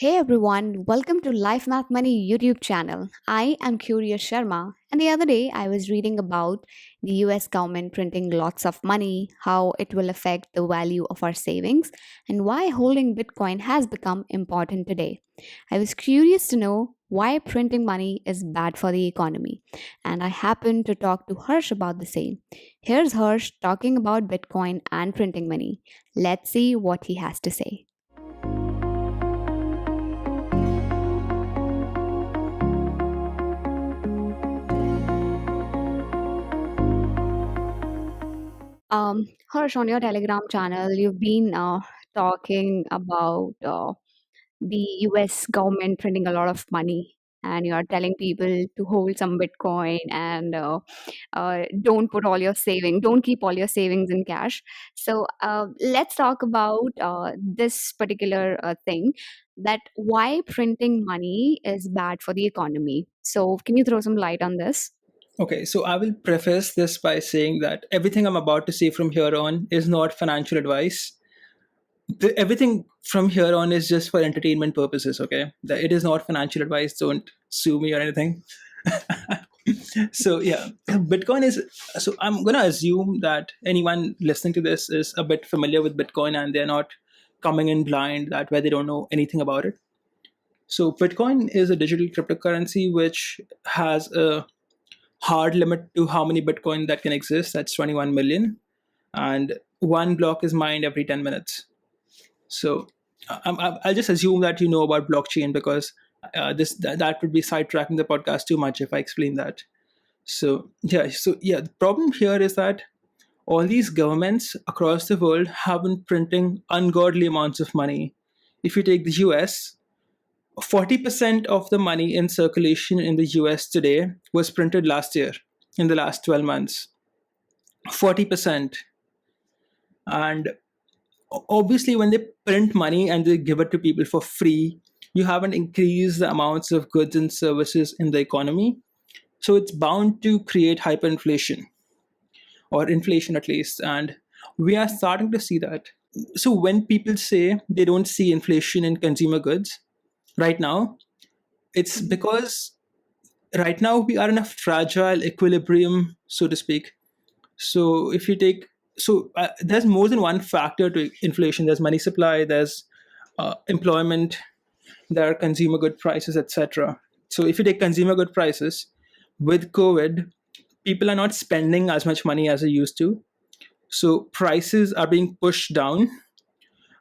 Hey everyone, welcome to Life Math Money YouTube channel. I am Curious Sharma, and the other day I was reading about the US government printing lots of money, how it will affect the value of our savings, and why holding Bitcoin has become important today. I was curious to know why printing money is bad for the economy, and I happened to talk to Harsh about the same. Here's Harsh talking about Bitcoin and printing money. Let's see what he has to say. Harsh, on your Telegram channel, you've been talking about the US government printing a lot of money, and you are telling people to hold some Bitcoin and don't put all your saving, don't keep all your savings in cash. So let's talk about this particular thing that why printing money is bad for the economy. So can you throw some light on this? Okay, so I will preface this by saying that everything I'm about to say from here on is not financial advice. Everything from here on is just for entertainment purposes, okay? It is not financial advice. Don't sue me or anything. So, yeah, Bitcoin is. So, I'm going to assume that anyone listening to this is a bit familiar with Bitcoin and they're not coming in blind that where they don't know anything about it. So, Bitcoin is a digital cryptocurrency which has a hard limit to how many Bitcoin that can exist. That's 21 million. And one block is mined every 10 minutes. So I'll just assume that you know about blockchain because that would be sidetracking the podcast too much if I explain that. So the problem here is that all these governments across the world have been printing ungodly amounts of money. If you take the US, 40% of the money in circulation in the US today was printed last year, in the last 12 months. 40%. And obviously, when they print money and they give it to people for free, you haven't increased the amounts of goods and services in the economy. So it's bound to create hyperinflation, or inflation at least. And we are starting to see that. So when people say they don't see inflation in consumer goods right now, it's Mhm. because right now we are in a fragile equilibrium, so to speak. So if you take there's more than one factor to inflation. There's money supply, there's employment, there are consumer good prices, etc. So if you take consumer good prices, with COVID, people are not spending as much money as they used to. So prices are being pushed down,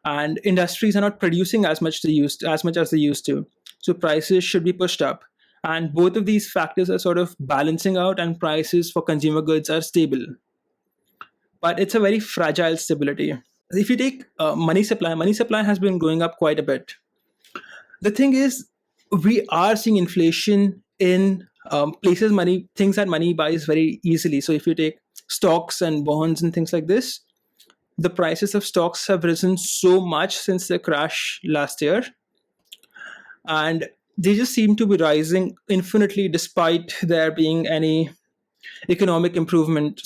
and industries are not producing as much as they used to. So prices should be pushed up, and both of these factors are sort of balancing out, and prices for consumer goods are stable. But it's a very fragile stability. If you take money supply has been going up quite a bit. The thing is, we are seeing inflation in places things that money buys very easily. So if you take stocks and bonds and things like this, the prices of stocks have risen so much since the crash last year, and they just seem to be rising infinitely despite there being any economic improvement.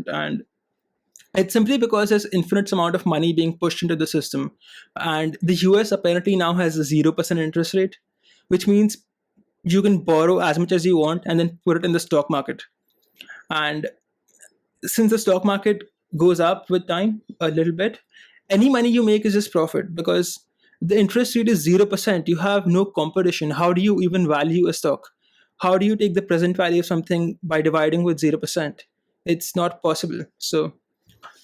And it's simply because there's infinite amount of money being pushed into the system. And the US apparently now has a 0% interest rate, which means you can borrow as much as you want and then put it in the stock market. And since the stock market goes up with time a little bit, any money you make is just profit because the interest rate is 0%. You have no competition. How do you even value a stock? How do you take the present value of something by dividing with 0%? It's not possible. So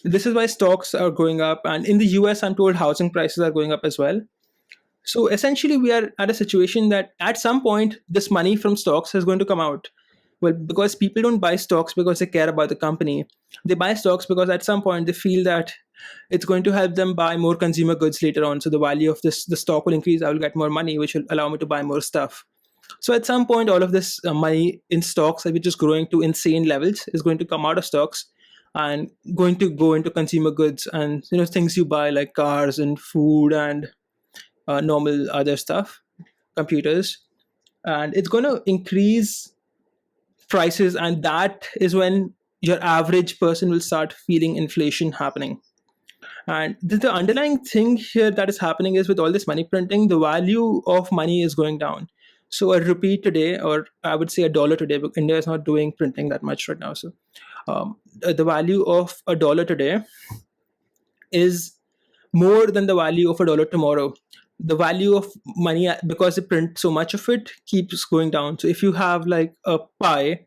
this is why stocks are going up. And in the US, I'm told housing prices are going up as well. So essentially, we are at a situation that at some point, this money from stocks is going to come out. Well, because people don't buy stocks because they care about the company. They buy stocks because at some point they feel that it's going to help them buy more consumer goods later on. So the value of the stock will increase. I will get more money, which will allow me to buy more stuff. So at some point, all of this money in stocks, which is growing to insane levels, is going to come out of stocks and going to go into consumer goods and things you buy like cars and food and normal other stuff, computers, and it's going to increase prices, and that is when your average person will start feeling inflation happening. And the underlying thing here that is happening is, with all this money printing, the value of money is going down. So a rupee today, or I would say a dollar today, but India is not doing printing that much right now. So the value of a dollar today is more than the value of a dollar tomorrow. The value of money, because they print so much of it, keeps going down. So if you have like a pie,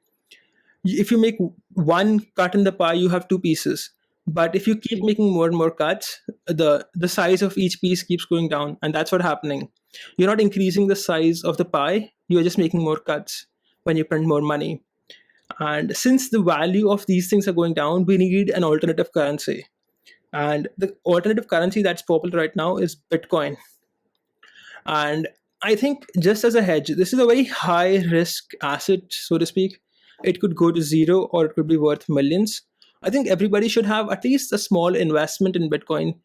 if you make one cut in the pie, you have two pieces. But if you keep making more and more cuts, the size of each piece keeps going down, and that's what's happening. You're not increasing the size of the pie; you're just making more cuts when you print more money. And since the value of these things are going down, we need an alternative currency. And the alternative currency that's popular right now is Bitcoin. And I think, just as a hedge, this is a very high risk asset, so to speak. It could go to zero or it could be worth millions. I think everybody should have at least a small investment in Bitcoin,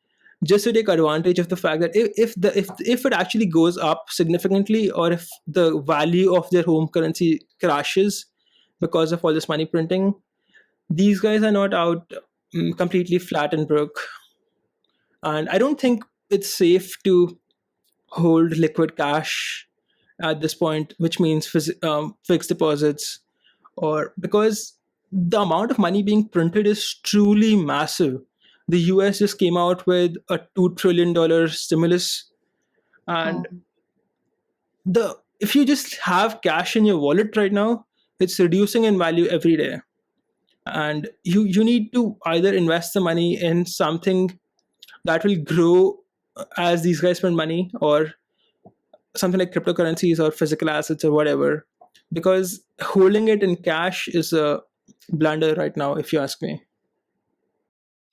just to take advantage of the fact that if it actually goes up significantly, or if the value of their home currency crashes because of all this money printing, these guys are not out completely flat and broke. And I don't think it's safe to hold liquid cash at this point, which means fixed deposits, or because the amount of money being printed is truly massive. The US just came out with a $2 trillion stimulus, and Oh. the if you just have cash in your wallet right now, it's reducing in value every day. And you need to either invest the money in something that will grow as these guys spend money, or something like cryptocurrencies or physical assets or whatever, because holding it in cash is a blunder right now, if you ask me.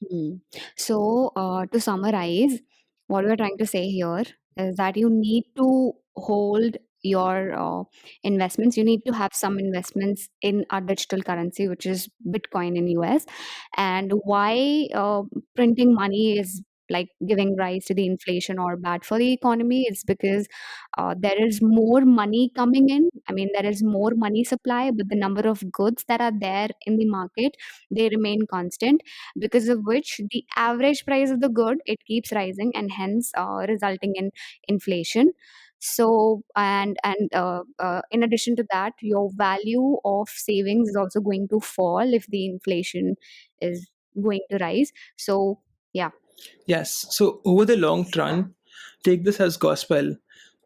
Hmm. So, to summarize, what we're trying to say here is that you need to hold your investments. You need to have some investments in a digital currency, which is Bitcoin in US. And why printing money is like giving rise to the inflation or bad for the economy is because there is more money coming in. I mean, there is more money supply, but the number of goods that are there in the market, they remain constant, because of which the average price of the good, it keeps rising, and hence resulting in inflation. So, in addition to that, your value of savings is also going to fall if the inflation is going to rise. So yeah. Yes. So over the long run, take this as gospel.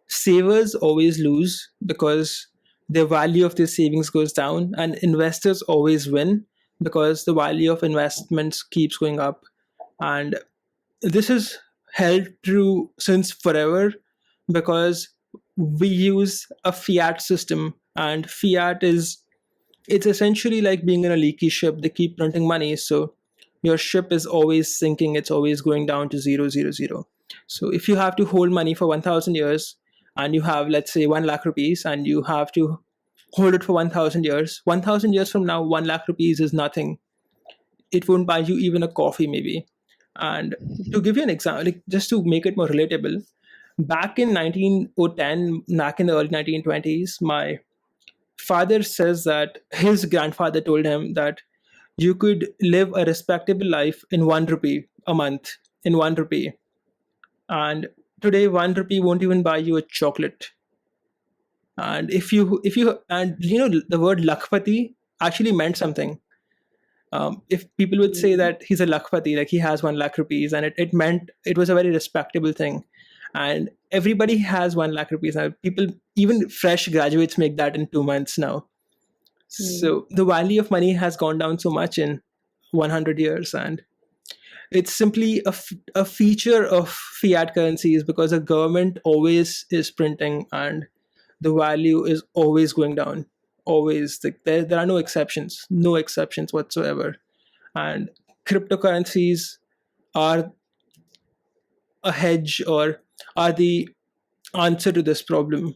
Savers always lose because the value of their savings goes down, and investors always win because the value of investments keeps going up. And this is held true since forever, because we use a fiat system, and fiat is, it's essentially like being in a leaky ship. They keep printing money, so your ship is always sinking. It's always going down to zero, zero, zero. So if you have to hold money for 1,000 years, and you have, let's say, 1 lakh rupees, and you have to hold it for 1,000 years, 1,000 years from now, 1 lakh rupees is nothing. It won't buy you even a coffee, maybe. And to give you an example, like, just to make it more relatable, back in 1910, back in the early 1920s, my father says that his grandfather told him that you could live a respectable life in 1 rupee a month, in 1 rupee. And today, 1 rupee won't even buy you a chocolate. And and the word lakpati actually meant something. If people would say Mm. that he's a lakpati, like he has 1 lakh rupees, and it meant it was a very respectable thing. And everybody has 1 lakh rupees now. People, even fresh graduates, make that in 2 months now. Mm. So the value of money has gone down so much in 100 years, and it's simply a feature of fiat currencies, because the government always is printing, and the value is always going down. Always. Like, there are no exceptions, no exceptions whatsoever. And cryptocurrencies are a hedge, or are the answer to this problem.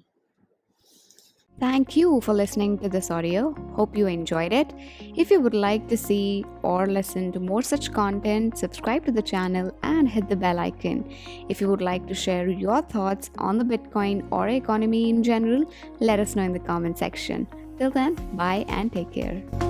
Thank you for listening to this audio. Hope you enjoyed it. If you would like to see or listen to more such content, subscribe to the channel and hit the bell icon. If you would like to share your thoughts on the Bitcoin or economy in general, let us know in the comment section. Till then, bye and take care.